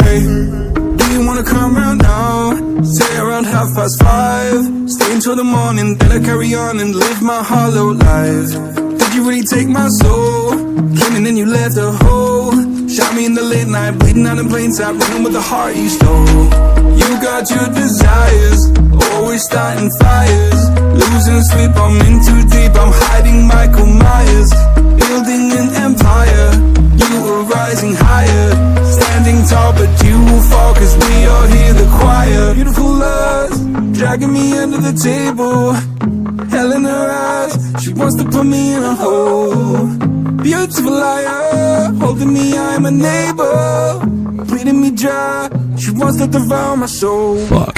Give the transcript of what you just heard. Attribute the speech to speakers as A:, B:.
A: Hey, do you wanna come round now? Say around 5:30. Stay until the morning, then I carry on and live my hollow life. Did you really take my soul? Came and then you left a hole. Shot me in the late night, bleeding out in plain sight, running with the heart you stole. You got your desires, always starting fires. Losing sleep, I'm in too deep, I'm hiding Michael Myers. Building an empire, you were rising higher. Standing tall, but you will fall, cause we all hear the choir. Beautiful love, dragging me under the table. Hell in her eyes, she wants to put me in a hole. Beautiful liar, holding me, I'm a neighbor. Bleeding me dry, she wants to devour my soul.
B: Fuck.